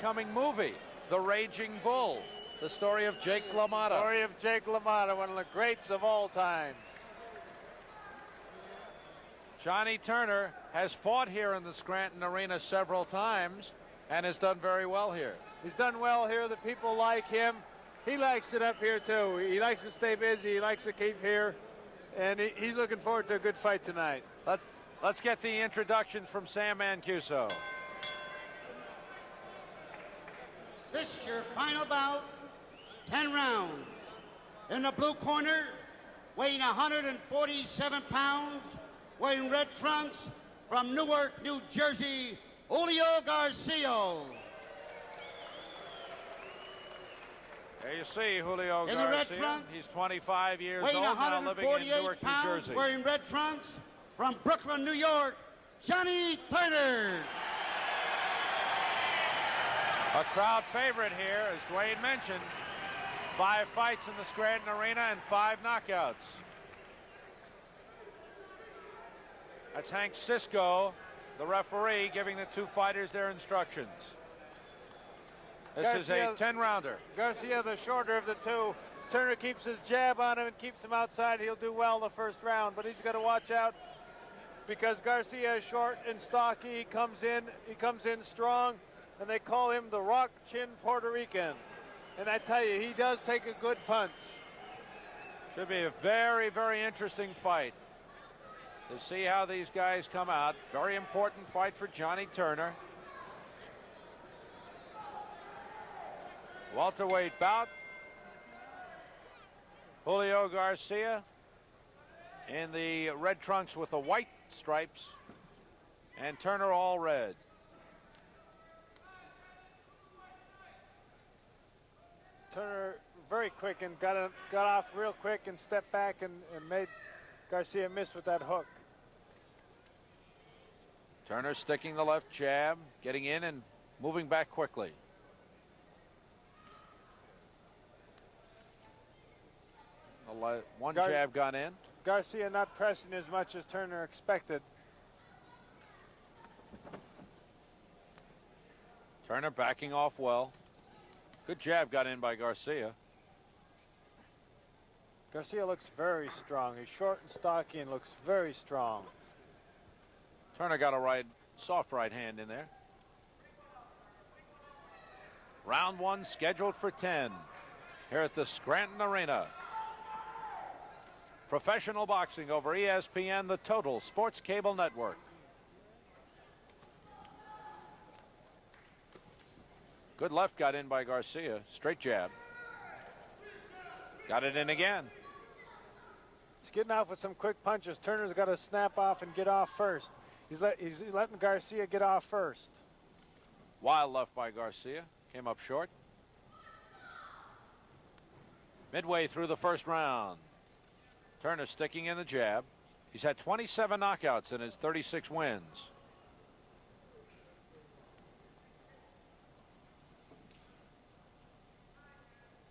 upcoming movie, The Raging Bull, the story of Jake LaMotta. Story of Jake LaMotta, one of the greats of all times. Johnny Turner has fought here in the Scranton Arena several times and has done very well here. He's done well here. The people like him. He likes it up here too. He likes to stay busy. He likes to keep here. And he's looking forward to a good fight tonight. Let's get the introductions from Sam Mancuso. This is your final bout, 10 rounds. In the blue corner, weighing 147 pounds, wearing red trunks, from Newark, New Jersey, Julio Garcia. There you see Julio In the red Garcia. trunk, He's 25 years old weighing now, living in 148 Newark, New pounds, Jersey. wearing red trunks, from Brooklyn, New York, Johnny Turner. A crowd favorite here, as Dwayne mentioned. 5 fights in the Scranton Arena and 5 knockouts. That's Hank Cisco, the referee, giving the 2 fighters their instructions. This is a 10-rounder. Garcia, the shorter of the two. Turner keeps his jab on him and keeps him outside. He'll do well the first round, but he's got to watch out because Garcia is short and stocky. He comes in strong, and they call him the Rock Chin Puerto Rican. And I tell you, he does take a good punch. Should be a very, very interesting fight to see how these guys come out. Very important fight for Johnny Turner. Welterweight bout. Julio Garcia in the red trunks with the white stripes, and Turner all red. Turner very quick and got off real quick and stepped back and made Garcia miss with that hook. Turner sticking the left jab, getting in and moving back quickly. One jab got in. Garcia not pressing as much as Turner expected. Turner backing off well. Good jab got in by Garcia. Garcia looks very strong. He's short and stocky and looks very strong. Turner got a soft right hand in there. Round 1 scheduled for 10 here at the Scranton Arena. Professional boxing over ESPN, the Total Sports Cable Network. Good left got in by Garcia. Straight jab. Got it in again. He's getting off with some quick punches. Turner's got to snap off and get off first. He's letting Garcia get off first. Wild left by Garcia. Came up short. Midway through the first round. Turner sticking in the jab. He's had 27 knockouts in his 36 wins.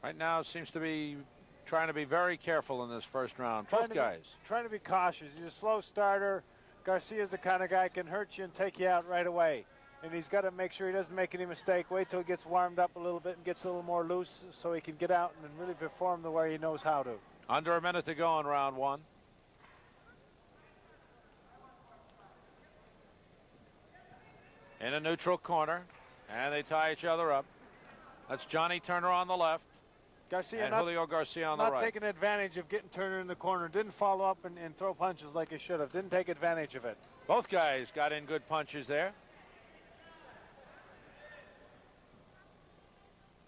Right now seems to be trying to be very careful in this first round. Both guys. Trying to be cautious. He's a slow starter. Garcia's the kind of guy can hurt you and take you out right away. And he's got to make sure he doesn't make any mistake. Wait till he gets warmed up a little bit and gets a little more loose so he can get out and really perform the way he knows how to. Under a minute to go in round 1. In a neutral corner, and they tie each other up. That's Johnny Turner on the left. Garcia and Julio Garcia on the right. Not taking advantage of getting Turner in the corner. Didn't follow up and throw punches like he should have. Didn't take advantage of it. Both guys got in good punches there.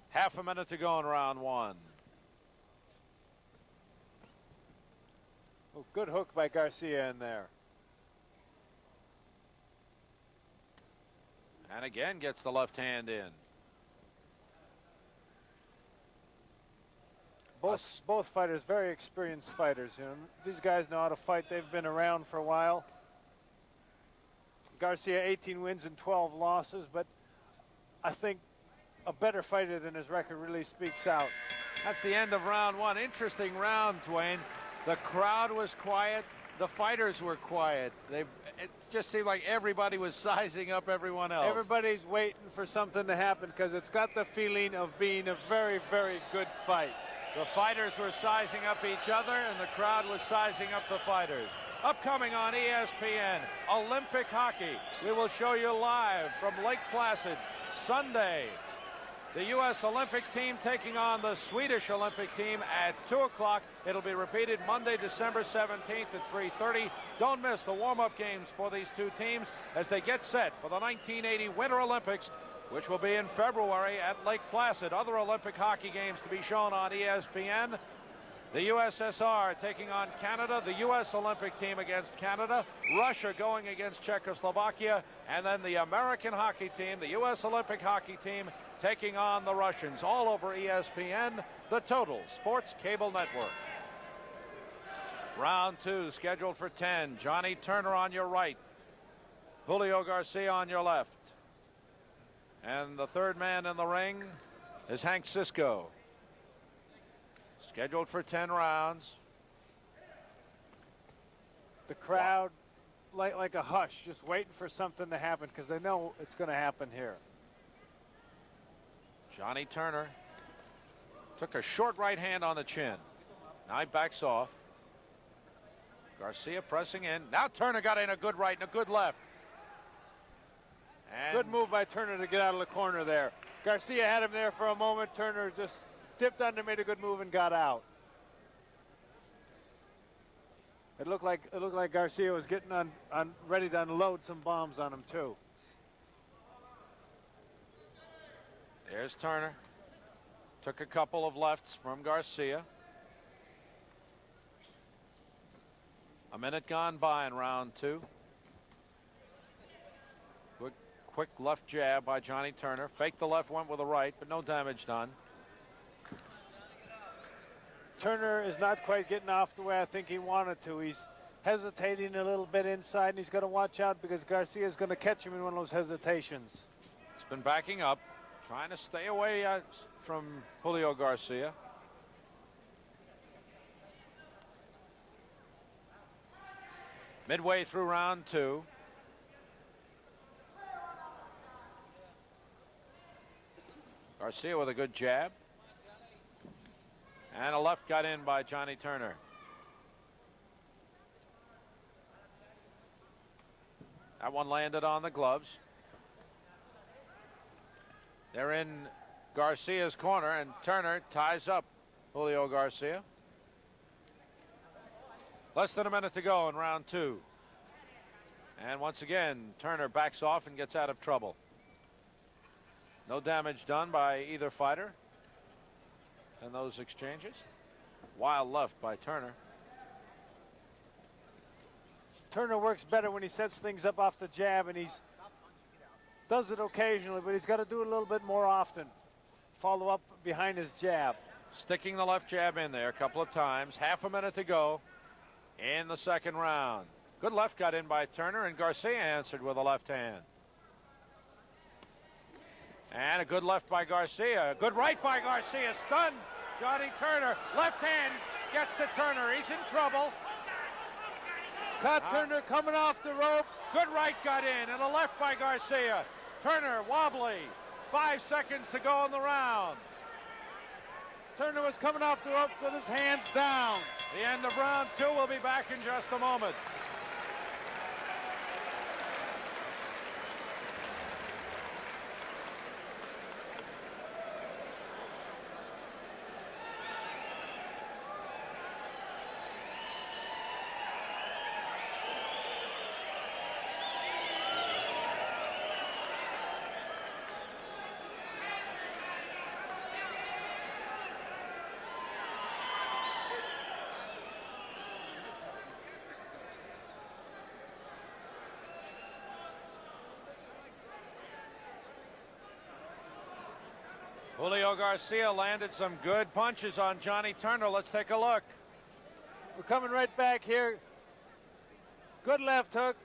Half a minute to go in round 1. Oh, good hook by Garcia in there. And again gets the left hand in. Both fighters, very experienced fighters. You know, these guys know how to fight. They've been around for a while. Garcia 18 wins and 12 losses, but I think a better fighter than his record really speaks out. That's the end of round 1. Interesting round, Dwayne. The crowd was quiet. the fighters were quiet. It just seemed like everybody was sizing up everyone else. Everybody's waiting for something to happen because it's got the feeling of being a very, very good fight. The fighters were sizing up each other, and the crowd was sizing up the fighters. Upcoming on ESPN, Olympic hockey. We will show you live from Lake Placid Sunday. The U.S. Olympic team taking on the Swedish Olympic team at 2 o'clock. It'll be repeated Monday, December 17th at 3:30. Don't miss the warm-up games for these two teams as they get set for the 1980 Winter Olympics, which will be in February at Lake Placid. Other Olympic hockey games to be shown on ESPN. The USSR taking on Canada, the U.S. Olympic team against Canada, Russia going against Czechoslovakia, and then the American hockey team, the U.S. Olympic hockey team, taking on the Russians. All over ESPN, the Total Sports Cable Network. Round 2 scheduled for 10. Johnny Turner on your right, Julio Garcia on your left. And the third man in the ring is Hank Cisco. Scheduled for 10 rounds. The crowd, like a hush, just waiting for something to happen because they know it's going to happen here. Johnny Turner took a short right hand on the chin. Now he backs off. Garcia pressing in. Now Turner got in a good right and a good left. And good move by Turner to get out of the corner there. Garcia had him there for a moment. Turner just dipped under, made a good move, and got out. It looked like Garcia was getting on ready to unload some bombs on him too. There's Turner. Took a couple of lefts from Garcia. A minute gone by in round 2. Quick left jab by Johnny Turner. Faked the left, went with the right, but no damage done. Turner is not quite getting off the way I think he wanted to. He's hesitating a little bit inside, and he's going to watch out because Garcia is going to catch him in one of those hesitations. He's been backing up, trying to stay away from Julio Garcia. Midway through round 2. Garcia with a good jab. And a left got in by Johnny Turner. That one landed on the gloves. They're in Garcia's corner, and Turner ties up Julio Garcia. Less than a minute to go in round 2. And once again, Turner backs off and gets out of trouble. No damage done by either fighter in those exchanges. Wild left by Turner. Turner works better when he sets things up off the jab, and does it occasionally, but he's got to do it a little bit more often. Follow up behind his jab. Sticking the left jab in there a couple of times. Half a minute to go in the second round. Good left got in by Turner, and Garcia answered with a left hand. And a good left by Garcia. A good right by Garcia. Stunned Johnny Turner. Left hand gets to Turner. He's in trouble. Caught Turner coming off the ropes. Good right got in, and a left by Garcia. Turner wobbly. 5 seconds to go in the round. Turner was coming off the ropes with his hands down. The end of round 2. We'll be back in just a moment. Julio Garcia landed some good punches on Johnny Turner. Let's take a look. We're coming right back here. Good left hook.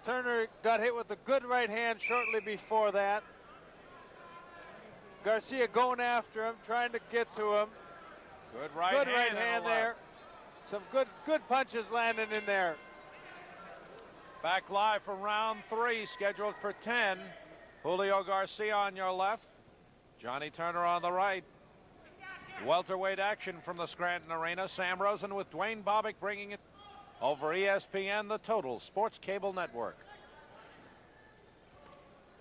Turner got hit with a good right hand shortly before that. Garcia going after him, trying to get to him. Good right good hand, right hand there. Some good punches landing in there. Back live from round 3, scheduled for 10. Julio Garcia on your left, Johnny Turner on the right. Welterweight action from the Scranton Arena. Sam Rosen with Dwayne Bobbick bringing it over ESPN, the Total Sports Cable Network.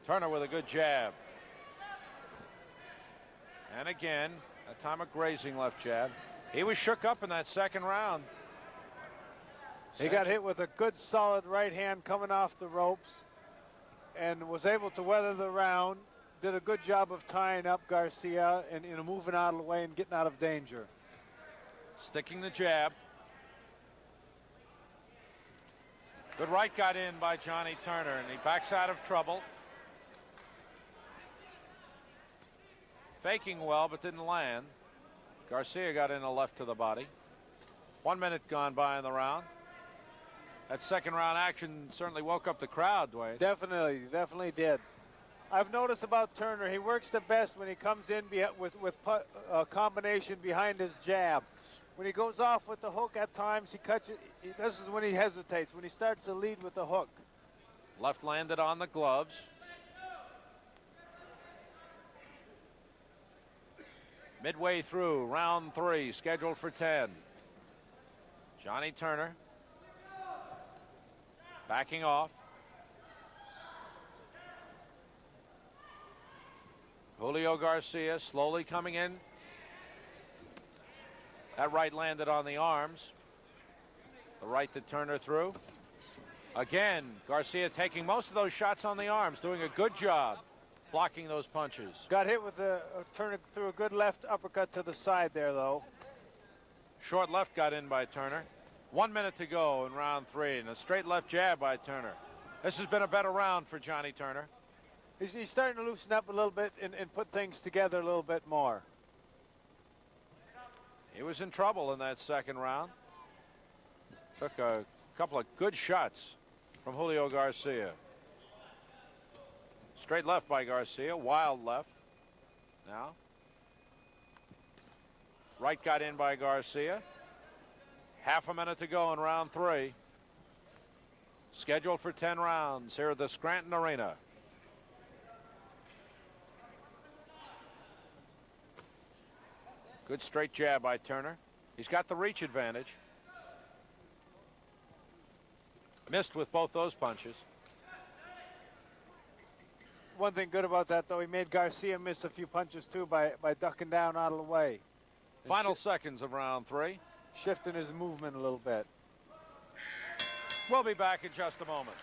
Turner with a good jab. And again, that time a grazing left jab. He was shook up in that second round. He got hit with a good solid right hand coming off the ropes and was able to weather the round. Did a good job of tying up Garcia and moving out of the way and getting out of danger. Sticking the jab. Good right got in by Johnny Turner, and he backs out of trouble. Faking well, but didn't land. Garcia got in a left to the body. 1 minute gone by in the round. That second round action certainly woke up the crowd, Dwayne. Definitely did. I've noticed about Turner, he works the best when he comes in with a combination behind his jab. When he goes off with the hook at times, he cuts it. This is when he hesitates, when he starts to lead with the hook. Left landed on the gloves. Midway through round 3, scheduled for 10. Johnny Turner backing off. Julio Garcia slowly coming in. That right landed on the arms. The right that Turner threw. Again, Garcia taking most of those shots on the arms, doing a good job blocking those punches. Got hit with Turner threw a good left uppercut to the side there, though. Short left got in by Turner. 1 minute to go in round 3, and a straight left jab by Turner. This has been a better round for Johnny Turner. He's starting to loosen up a little bit and put things together a little bit more. He was in trouble in that second round. Took a couple of good shots from Julio Garcia. Straight left by Garcia, wild left. Now, right got in by Garcia. Half a minute to go in round 3. Scheduled for 10 rounds here at the Scranton Arena. Good straight jab by Turner. He's got the reach advantage. Missed with both those punches. One thing good about that, though, he made Garcia miss a few punches, too, by ducking down out of the way. Final seconds of round 3. Shifting his movement a little bit. We'll be back in just a moment.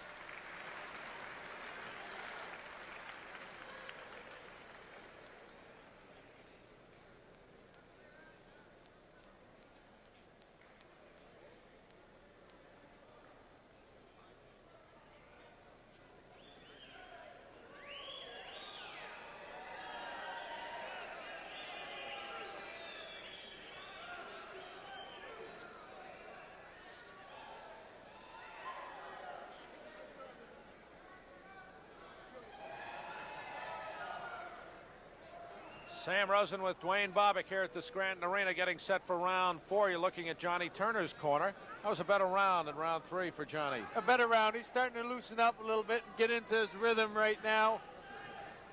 Sam Rosen with Dwayne Bobbick here at the Scranton Arena, getting set for round 4. You're looking at Johnny Turner's corner. That was a better round in round 3 for Johnny. A better round. He's starting to loosen up a little bit and get into his rhythm right now.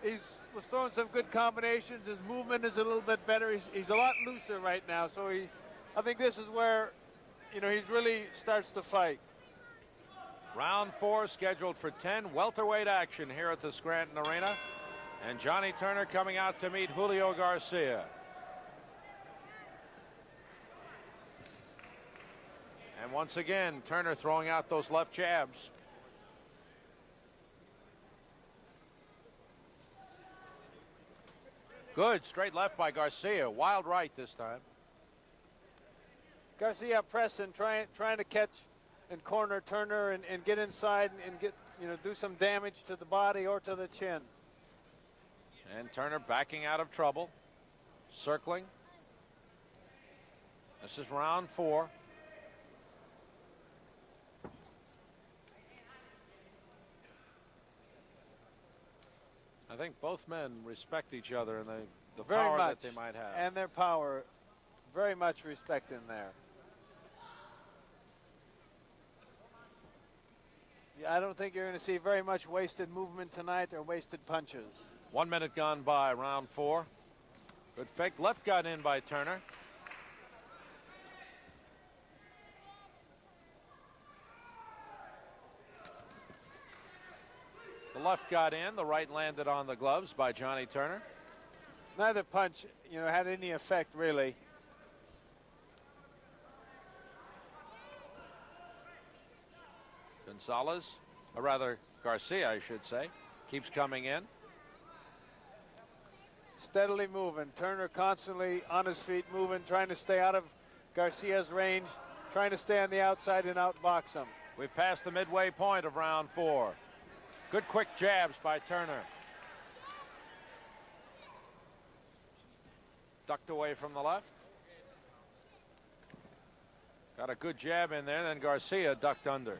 He was throwing some good combinations. His movement is a little bit better. He's a lot looser right now. So I think this is where, he really starts to fight. Round 4 scheduled for 10 welterweight action here at the Scranton Arena. And Johnny Turner coming out to meet Julio Garcia. And once again, Turner throwing out those left jabs. Good straight left by Garcia. Wild right this time. Garcia pressing, trying to catch and corner Turner and get inside and get, do some damage to the body or to the chin. And Turner backing out of trouble, circling. This is round 4. I think both men respect each other and the power that they might have. And their power, very much respect in there. I don't think you're going to see very much wasted movement tonight or wasted punches. 1 minute gone by, round 4. Good fake. Left got in by Turner. The left got in. The right landed on the gloves by Johnny Turner. Neither punch, had any effect, really. Gonzalez, or rather Garcia, I should say, keeps coming in. Steadily moving. Turner constantly on his feet, moving, trying to stay out of Garcia's range, trying to stay on the outside and outbox him. We've passed the midway point of round 4. Good quick jabs by Turner. Ducked away from the left. Got a good jab in there, then Garcia ducked under.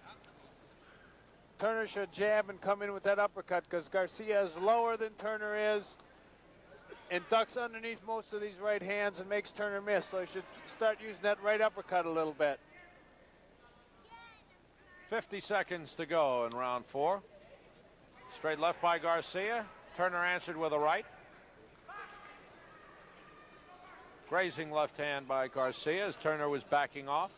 Turner should jab and come in with that uppercut because Garcia is lower than Turner is and ducks underneath most of these right hands and makes Turner miss. So he should start using that right uppercut a little bit. 50 seconds to go in round 4. Straight left by Garcia. Turner answered with a right. Grazing left hand by Garcia as Turner was backing off.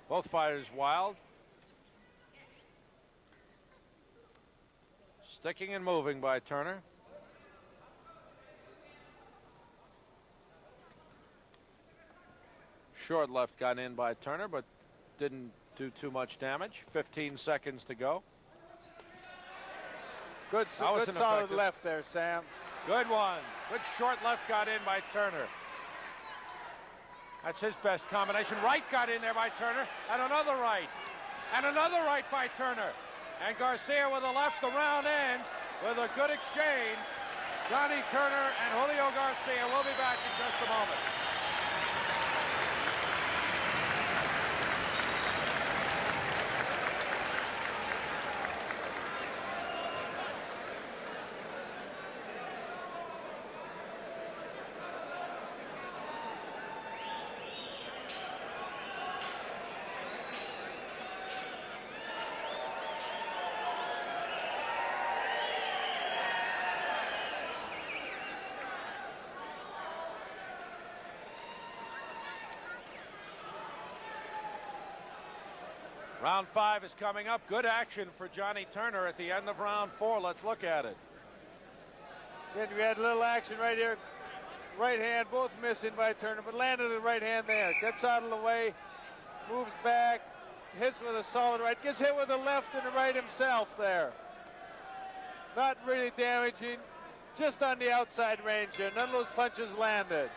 Both fighters wild. Sticking and moving by Turner. Short left got in by Turner, but didn't do too much damage. 15 seconds to go. Good solid left there, Sam. Good one. Good short left got in by Turner. That's his best combination. Right got in there by Turner, and another right. And another right by Turner. And Garcia with a left. The round ends with a good exchange. Johnny Turner and Julio Garcia will be back in just a moment. Round 5 is coming up. Good action for Johnny Turner at the end of round 4. Let's look at it. Then we had a little action right here. Right hand, both missing by Turner, but landed the right hand there. Gets out of the way, moves back, hits with a solid right, gets hit with a left and a right himself there. Not really damaging, just on the outside range there. None of those punches landed.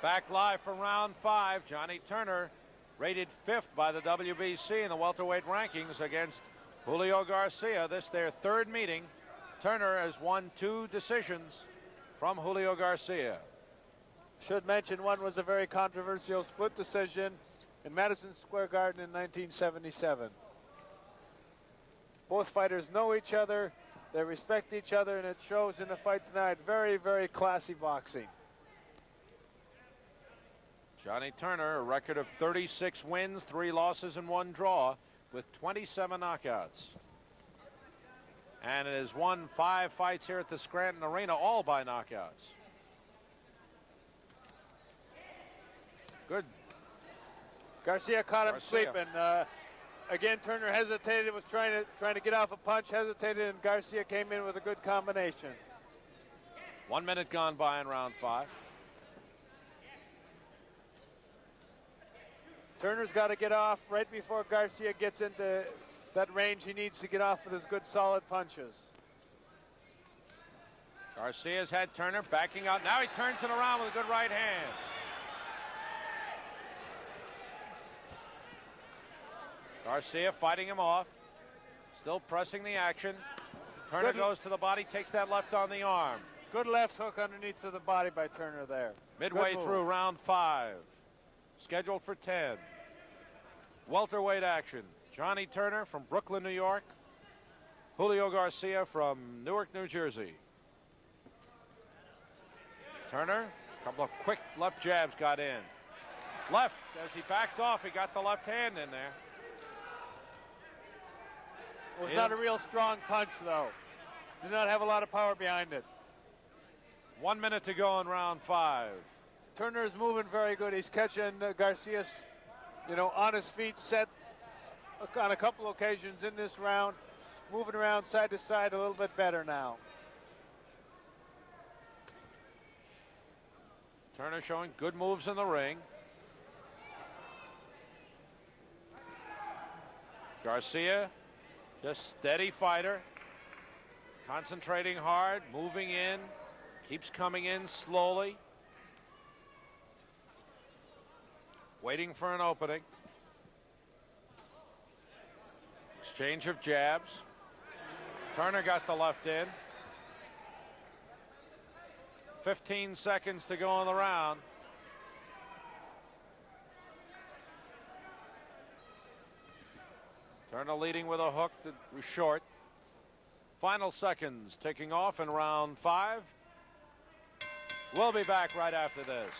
Back live from round 5. Johnny Turner rated 5th by the WBC in the welterweight rankings against Julio Garcia. This their 3rd meeting. Turner has won 2 decisions from Julio Garcia. Should mention one was a very controversial split decision in Madison Square Garden in 1977. Both fighters know each other, they respect each other, and it shows in the fight tonight. Very, very classy boxing. Johnny Turner, a record of 36 wins, 3 losses, and 1 draw, with 27 knockouts. And it has won 5 fights here at the Scranton Arena, all by knockouts. Good. Garcia caught him sleeping. Again, Turner hesitated, was trying to get off a punch, hesitated, and Garcia came in with a good combination. 1 minute gone by in round 5. Turner's got to get off right before Garcia gets into that range. He needs to get off with his good solid punches. Garcia's had Turner backing out. Now he turns it around with a good right hand. Garcia fighting him off. Still pressing the action. Turner goes to the body, takes that left on the arm. Good left hook underneath to the body by Turner there. Midway through round 5. Scheduled for 10. Welterweight action. Johnny Turner from Brooklyn, New York. Julio Garcia from Newark, New Jersey. Turner, a couple of quick left jabs got in. Left, as he backed off, he got the left hand in there. It was not a real strong punch, though. Did not have a lot of power behind it. 1 minute to go in round 5. Turner is moving very good. He's catching Garcia, on his feet, set on a couple occasions in this round. Moving around side to side a little bit better now. Turner showing good moves in the ring. Garcia, just steady fighter. Concentrating hard, moving in, keeps coming in slowly. Waiting for an opening. Exchange of jabs. Turner got the left in. 15 seconds to go in the round. Turner leading with a hook that was short. Final seconds ticking off in round 5. We'll be back right after this.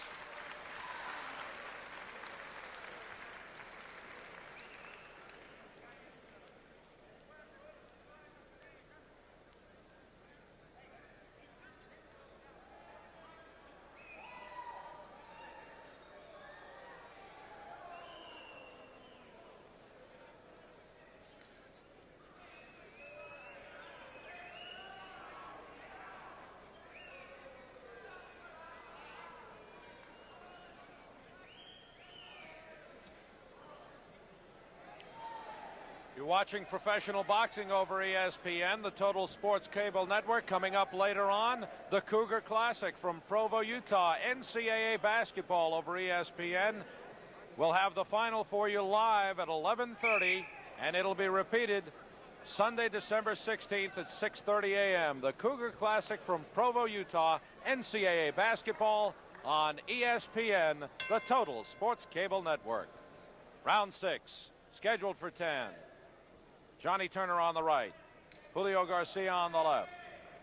You're watching professional boxing over ESPN, the Total Sports Cable Network. Coming up later on, the Cougar Classic from Provo, Utah. NCAA basketball over ESPN. We'll have the final for you live at 11:30, and it'll be repeated Sunday, December 16th at 6:30 a.m. The Cougar Classic from Provo, Utah. NCAA basketball on ESPN, the Total Sports Cable Network. Round 6, scheduled for 10. Johnny Turner on the right. Julio Garcia on the left.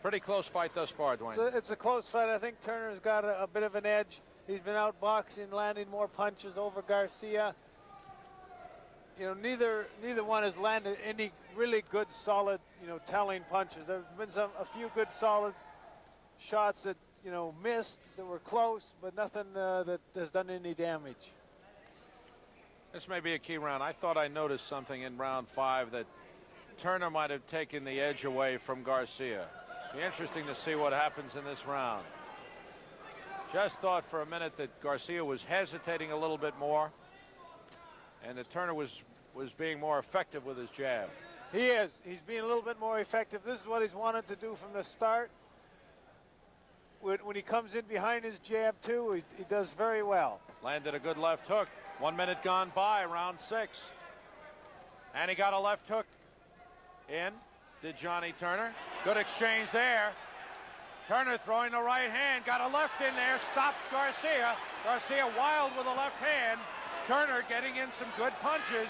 Pretty close fight thus far, Dwayne. It's a close fight. I think Turner's got a bit of an edge. He's been out boxing, landing more punches over Garcia. Neither one has landed any really good, solid, telling punches. There's been a few good, solid shots that, missed, that were close, but nothing that has done any damage. This may be a key round. I thought I noticed something in round 5 that Turner might have taken the edge away from Garcia. Be interesting to see what happens in this round. Just thought for a minute that Garcia was hesitating a little bit more, and that Turner was being more effective with his jab. He is. He's being a little bit more effective. This is what he's wanted to do from the start. When he comes in behind his jab, too, he does very well. Landed a good left hook. 1 minute gone by, round 6. And he got a left hook in, did Johnny Turner. Good exchange there. Turner throwing the right hand, got a left in there, stopped Garcia. Garcia wild with a left hand. Turner getting in some good punches.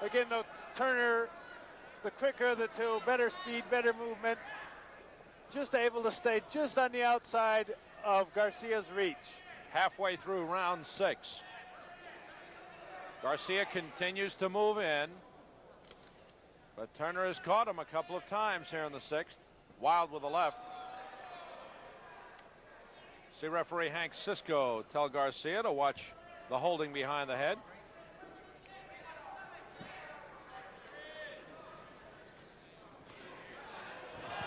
Again, though, Turner, the quicker of the two, better speed, better movement. Just able to stay just on the outside of Garcia's reach. Halfway through round 6. Garcia continues to move in, but Turner has caught him a couple of times here in the 6th. Wild with the left. See referee Hank Cisco tell Garcia to watch the holding behind the head.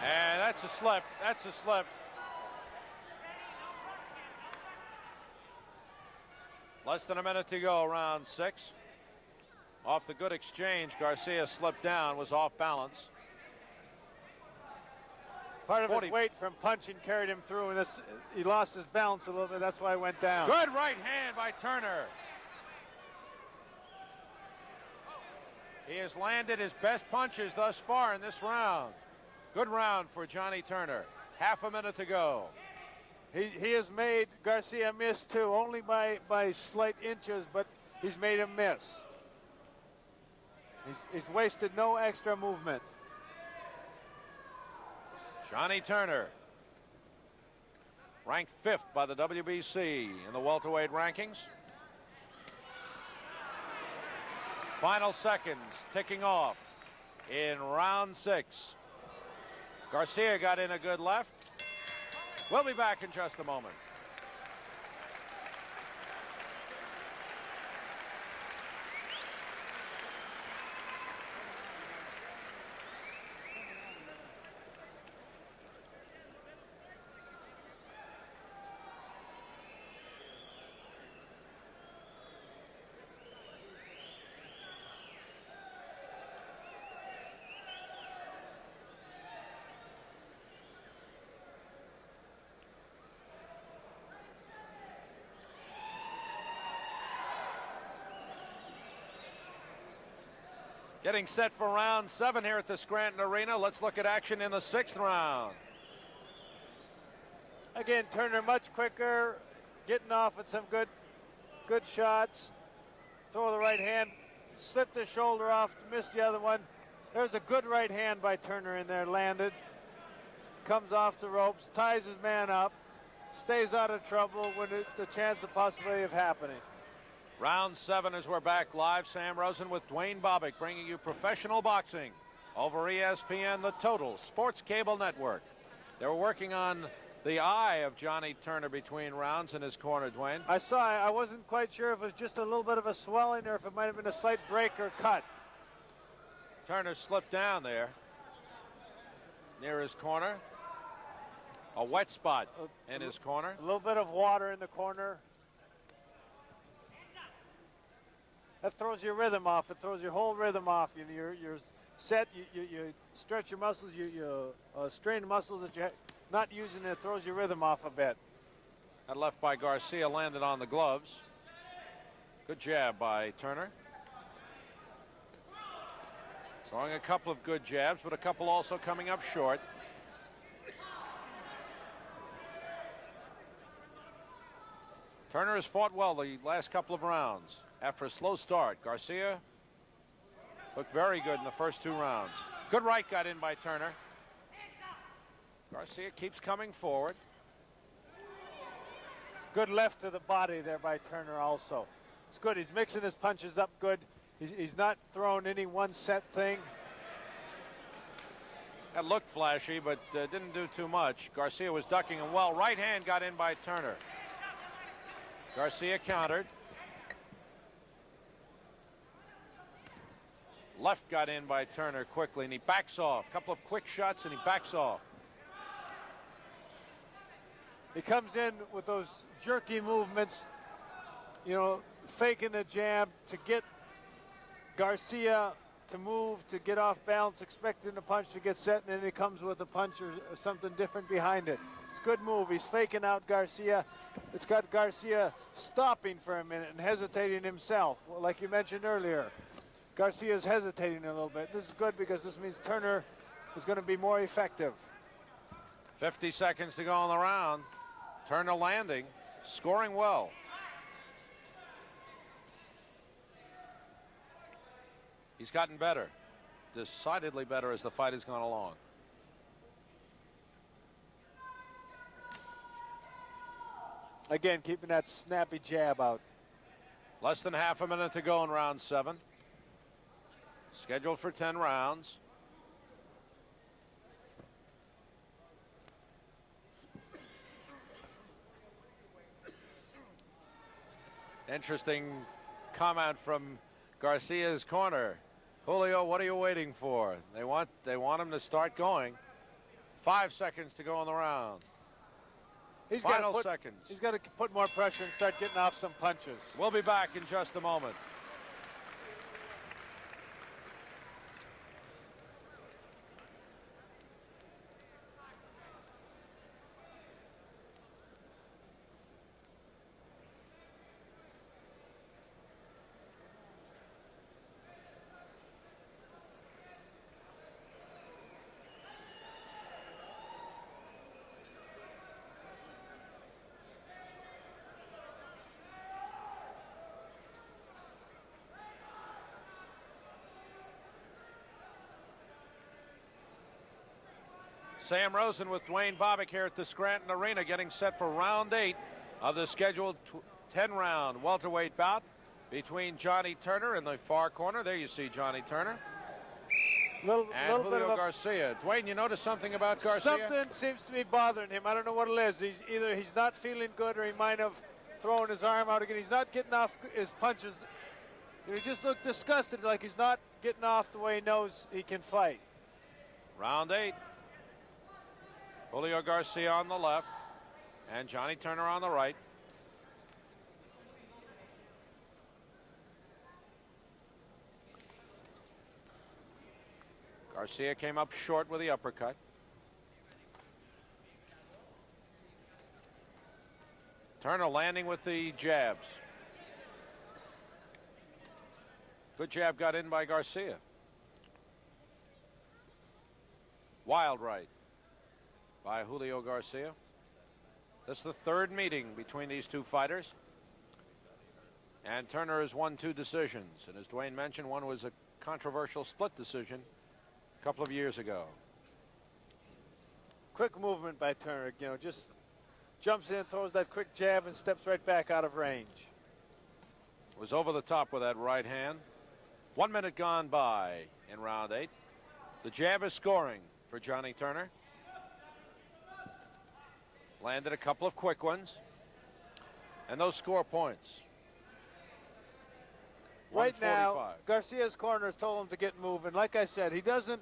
And that's a slip. That's a slip. Less than a minute to go, round 6. Off the good exchange, Garcia slipped down, was off balance. Part of his weight from punching carried him through, and he lost his balance a little bit. That's why he went down. Good right hand by Turner. He has landed his best punches thus far in this round. Good round for Johnny Turner. Half a minute to go. He has made Garcia miss too, only by slight inches, but he's made him miss. He's wasted no extra movement. Johnny Turner ranked 5th by the WBC in the welterweight rankings. Final seconds ticking off in round 6. Garcia got in a good left. We'll be back in just a moment. Getting set for round 7 here at the Scranton Arena. Let's look at action in the 6th round. Again, Turner much quicker, getting off with some good shots. Throw the right hand, slipped the shoulder off, missed the other one. There's a good right hand by Turner in there, landed. Comes off the ropes, ties his man up, stays out of trouble with the chance of possibility of happening. Round 7 as we're back live. Sam Rosen with Dwayne Bobbick bringing you professional boxing over ESPN, the Total Sports Cable Network. They were working on the eye of Johnny Turner between rounds in his corner, Dwayne. I wasn't quite sure if it was just a little bit of a swelling or if it might have been a slight break or cut. Turner slipped down there near his corner. A wet spot in his corner. A little bit of water in the corner. That throws your rhythm off. It throws your whole rhythm off. You're set. You stretch your muscles. You strain the muscles that you're not using. It throws your rhythm off a bit. That left by Garcia landed on the gloves. Good jab by Turner. Throwing a couple of good jabs, but a couple also coming up short. Turner has fought well the last couple of rounds. After a slow start, Garcia looked very good in the first 2 rounds. Good right got in by Turner. Garcia keeps coming forward. Good left to the body there by Turner also. It's good. He's mixing his punches up good. He's not throwing any one set thing. That looked flashy, but didn't do too much. Garcia was ducking him well. Right hand got in by Turner. Garcia countered. Left got in by Turner quickly, and he backs off. A couple of quick shots, and he backs off. He comes in with those jerky movements, faking the jab to get Garcia to move, to get off balance, expecting the punch to get set, and then he comes with a punch or something different behind it. It's a good move. He's faking out Garcia. It's got Garcia stopping for a minute and hesitating himself, like you mentioned earlier. Garcia's hesitating a little bit. This is good because this means Turner is going to be more effective. 50 seconds to go in the round. Turner landing, scoring well. He's gotten better, decidedly better as the fight has gone along. Again, keeping that snappy jab out. Less than half a minute to go in round 7. Scheduled for 10 rounds. Interesting comment from Garcia's corner. Julio, what are you waiting for? They want him to start going. 5 seconds to go in the round. Final seconds. He's got to put more pressure and start getting off some punches. We'll be back in just a moment. Sam Rosen with Dwayne Bobbick here at the Scranton Arena, getting set for round 8 of the scheduled 10-round welterweight bout between Johnny Turner in the far corner. There you see Johnny Turner. And Julio Garcia. Dwayne, you notice something about Garcia? Something seems to be bothering him. I don't know what it is. Either he's not feeling good or he might have thrown his arm out again. He's not getting off his punches. He just looked disgusted, like he's not getting off the way he knows he can fight. Round 8. Julio Garcia on the left and Johnny Turner on the right. Garcia came up short with the uppercut. Turner landing with the jabs. Good jab got in by Garcia. Wild right by Julio Garcia. This is the third meeting between these two fighters. And Turner has won 2 decisions. And as Dwayne mentioned, one was a controversial split decision a couple of years ago. Quick movement by Turner, you know, just jumps in, throws that quick jab, and steps right back out of range. Was over the top with that right hand. 1 minute gone by in round 8. The jab is scoring for Johnny Turner. Landed a couple of quick ones. And those score points. Right now, Garcia's corner has told him to get moving. Like I said, he doesn't,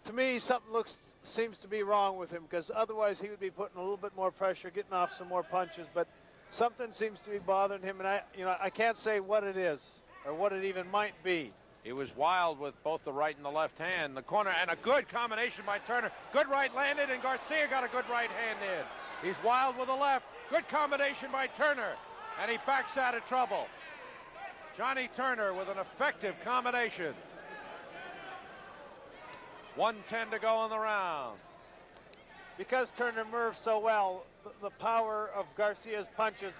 to me, something seems to be wrong with him, because otherwise he would be putting a little bit more pressure, getting off some more punches, but something seems to be bothering him, and I can't say what it is or what it even might be. He was wild with both the right and the left hand. The corner, and a good combination by Turner. Good right landed, and Garcia got a good right hand in. He's wild with the left. Good combination by Turner, and he backs out of trouble. Johnny Turner with an effective combination. 1:10 to go in the round. Because Turner moves so well, the power of Garcia's punches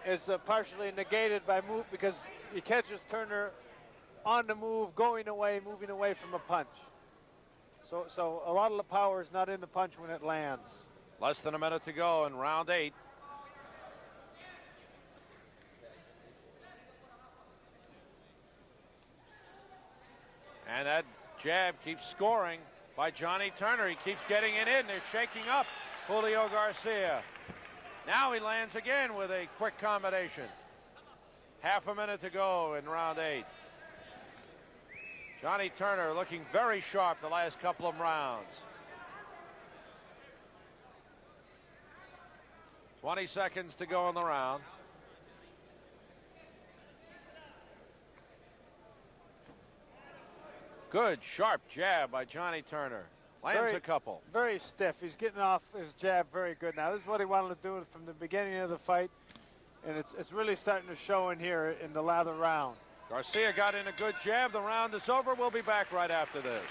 is partially negated by move, because he catches Turner on the move, going away, moving away from a punch. So a lot of the power is not in the punch when it lands. Less than a minute to go in round 8. And that jab keeps scoring by Johnny Turner. He keeps getting it in. They're shaking up Julio Garcia. Now he lands again with a quick combination. Half a minute to go in round 8. Johnny Turner looking very sharp the last couple of rounds. 20 seconds to go in the round. Good, sharp jab by Johnny Turner. Lands a couple. Very stiff. He's getting off his jab very good now. This is what he wanted to do from the beginning of the fight, and it's really starting to show in here in the latter round. Garcia got in a good jab. The round is over. We'll be back right after this.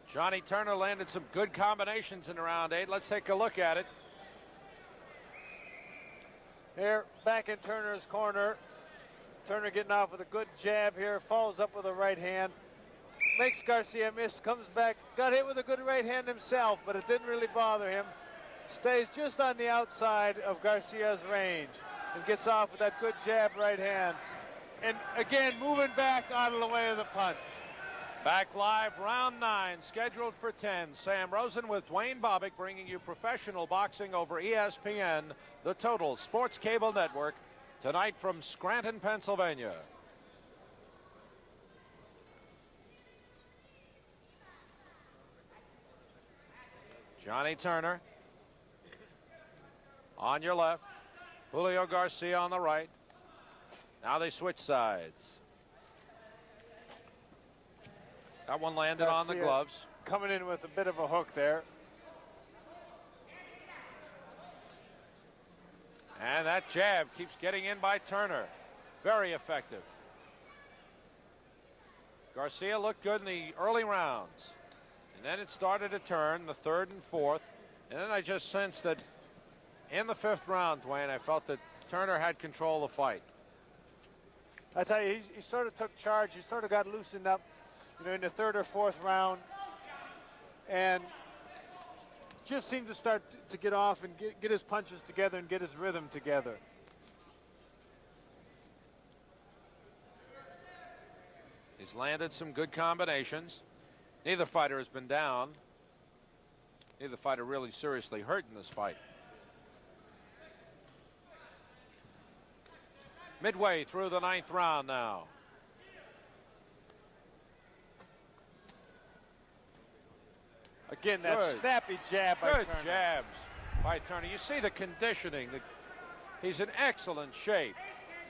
Johnny Turner landed some good combinations in round 8. Let's take a look at it. Here, back in Turner's corner. Turner getting off with a good jab here, follows up with a right hand. Makes Garcia miss, comes back, got hit with a good right hand himself, but it didn't really bother him. Stays just on the outside of Garcia's range and gets off with that good jab right hand. And again, moving back out of the way of the punch. Back live, round 9, scheduled for 10. Sam Rosen with Dwayne Bobbick, bringing you professional boxing over ESPN, the Total Sports Cable Network, tonight from Scranton, Pennsylvania. Johnny Turner on your left, Julio Garcia on the right. Now they switch sides. That one landed on the Garcia gloves. coming in with a bit of a hook there. And that jab keeps getting in by Turner. Very effective. Garcia looked good in the early rounds. And then it started to turn, the third and fourth. And then I just sensed that in the fifth round, Dwayne, I felt that Turner had control of the fight. I tell you, he sort of took charge. He sort of got loosened up, in the third or fourth round. And just seemed to start to get off and get his punches together and get his rhythm together. He's landed some good combinations. Neither fighter has been down. Neither fighter really seriously hurt in this fight. Midway through the ninth round now. Again, that Good. snappy jab by Good Turner. jabs by Turner. You see the conditioning. He's in excellent shape.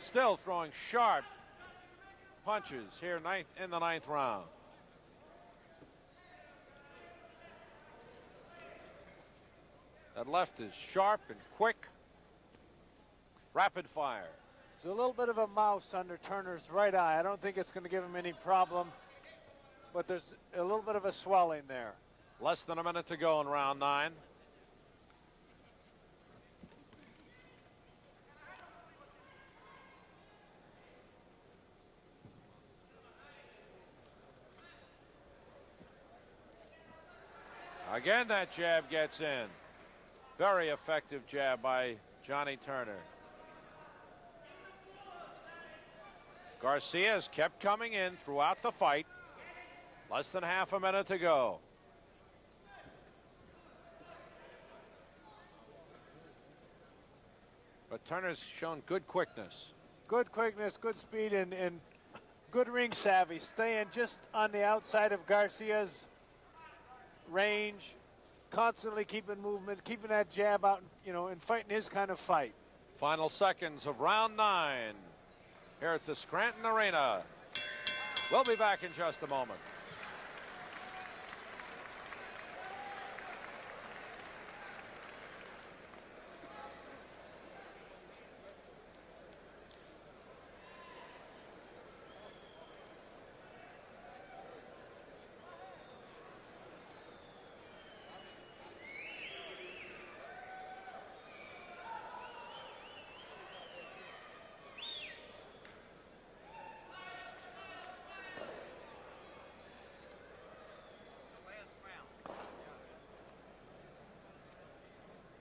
Still throwing sharp punches here in the ninth round. That left is sharp and quick. Rapid fire. There's a little bit of a mouse under Turner's right eye. I don't think it's going to give him any problem, but there's a little bit of a swelling there. Less than a minute to go in round 9. Again, that jab gets in. Very effective jab by Johnny Turner. Garcia has kept coming in throughout the fight. Less than half a minute to go. But Turner's shown good quickness. Good quickness, good speed, and good ring savvy. Staying just on the outside of Garcia's range, constantly keeping movement, keeping that jab out, and fighting his kind of fight. Final seconds of round 9 here at the Scranton Arena. We'll be back in just a moment.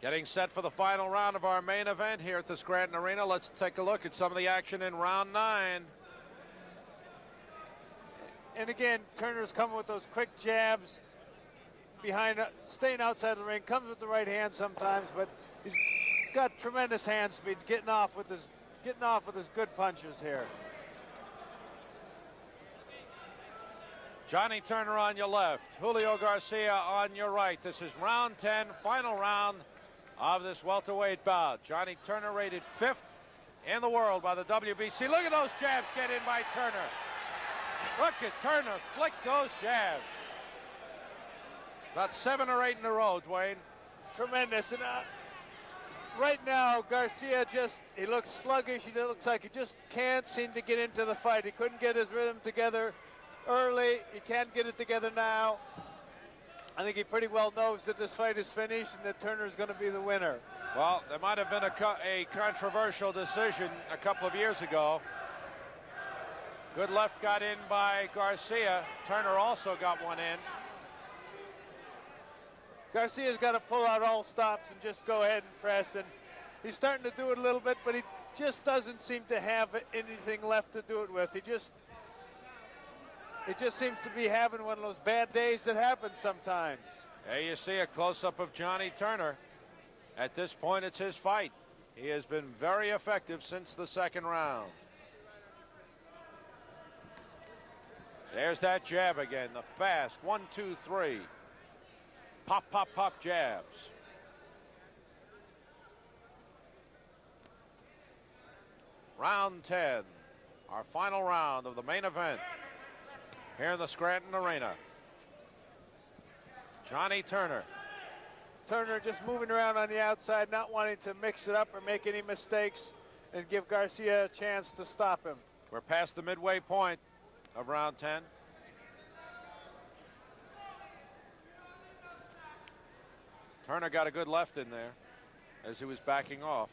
Getting set for the final round of our main event here at the Scranton Arena. Let's take a look at some of the action in round 9. And again, Turner's coming with those quick jabs behind, staying outside the ring, comes with the right hand sometimes, but he's got tremendous hand speed, getting off with his good punches here. Johnny Turner on your left, Julio Garcia on your right. This is round 10, final round of this welterweight bout. Johnny Turner rated 5th in the world by the WBC. Look at those jabs get in by Turner. Look at Turner flick those jabs. About 7 or 8 in a row, Dwayne. Tremendous. And right now, Garcia he looks sluggish. He looks like he just can't seem to get into the fight. He couldn't get his rhythm together early. He can't get it together now. I think he pretty well knows that this fight is finished and that Turner's going to be the winner. Well, there might have been a controversial decision a couple of years ago. Good left got in by Garcia. Turner also got one in. Garcia's got to pull out all stops and just go ahead and press. And he's starting to do it a little bit, but he just doesn't seem to have anything left to do it with. He just seems to be having one of those bad days that happen sometimes. There you see a close-up of Johnny Turner. At this point, it's his fight. He has been very effective since the second round. There's that jab again, the fast 1, 2, 3. Pop, pop, pop jabs. Round 10, our final round of the main event. here in the Scranton Arena. Johnny Turner. Turner just moving around on the outside, not wanting to mix it up or make any mistakes and give Garcia a chance to stop him. We're past the midway point of round 10. Turner got a good left in there as he was backing off.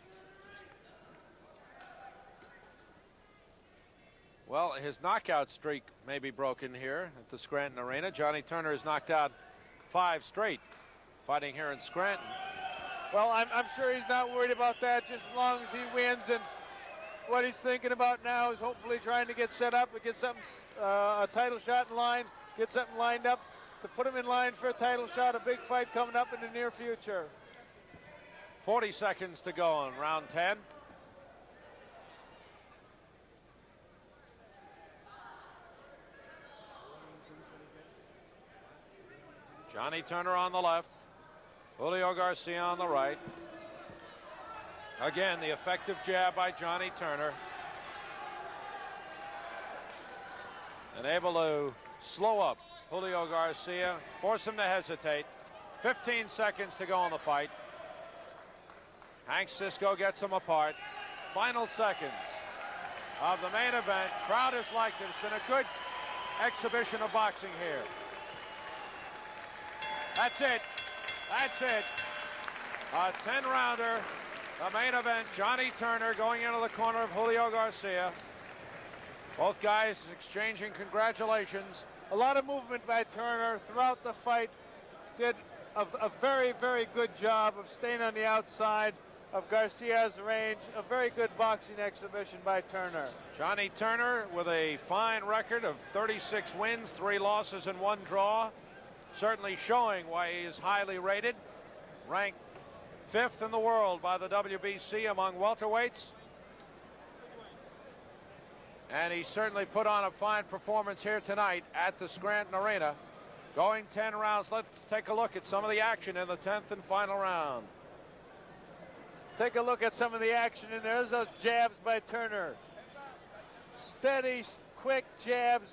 Well, his knockout streak may be broken here at the Scranton Arena. Johnny Turner has knocked out 5 straight fighting here in Scranton. Well, I'm sure he's not worried about that, just as long as he wins. And what he's thinking about now is hopefully trying to get set up and get something, a title shot in line, get something lined up to put him in line for a title shot, a big fight coming up in the near future. 40 seconds to go in round 10. Johnny Turner on the left, Julio Garcia on the right. Again, the effective jab by Johnny Turner. And able to slow up Julio Garcia, force him to hesitate. 15 seconds to go in the fight. Hank Cisco gets him apart. Final seconds of the main event. Crowd has liked it. It's been a good exhibition of boxing here. That's it. That's it. A 10-rounder. The main event, Johnny Turner going into the corner of Julio Garcia. Both guys exchanging congratulations. A lot of movement by Turner throughout the fight. Did a very, very good job of staying on the outside of Garcia's range. A very good boxing exhibition by Turner. Johnny Turner with a fine record of 36 wins, 3 losses, and 1 draw. Certainly showing why he is highly rated. Ranked 5th in the world by the WBC among welterweights. And he certainly put on a fine performance here tonight at the Scranton Arena. Going 10 rounds. Let's take a look at some of the action in the 10th and final round. Take a look at some of the action, and there's those jabs by Turner. Steady, quick jabs.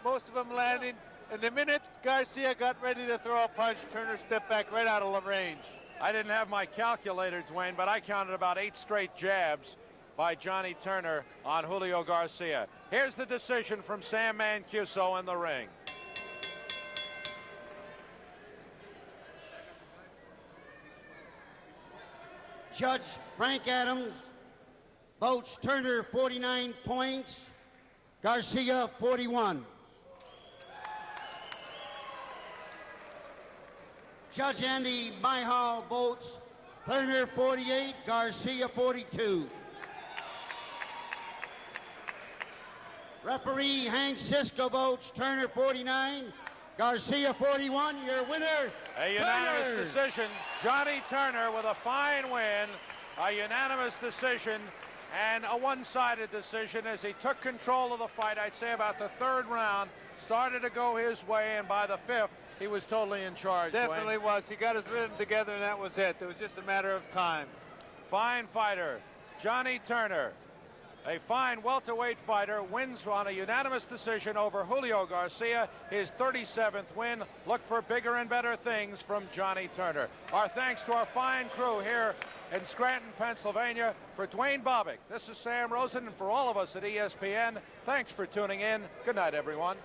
Most of them landing. And the minute Garcia got ready to throw a punch, Turner stepped back right out of range. I didn't have my calculator, Dwayne, but I counted about 8 straight jabs by Johnny Turner on Julio Garcia. Here's the decision from Sam Mancuso in the ring. Judge Frank Adams votes Turner 49 points, Garcia 41. Judge Andy Myhal votes Turner 48, Garcia 42. Referee Hank Cisco votes Turner 49, Garcia 41. Your winner, a unanimous decision. Johnny Turner with a fine win, a unanimous decision, and a one-sided decision as he took control of the fight. I'd say about the 3rd round, started to go his way, and by the 5th, he was totally in charge. Definitely Dwayne. was. He got his rhythm together, and that was it. It was just a matter of time. Fine fighter, Johnny Turner. A fine welterweight fighter, wins on a unanimous decision over Julio Garcia, his 37th win. Look for bigger and better things from Johnny Turner. Our thanks to our fine crew here in Scranton, Pennsylvania. For Dwayne Bobbick, this is Sam Rosen, and for all of us at ESPN, thanks for tuning in. Good night, everyone.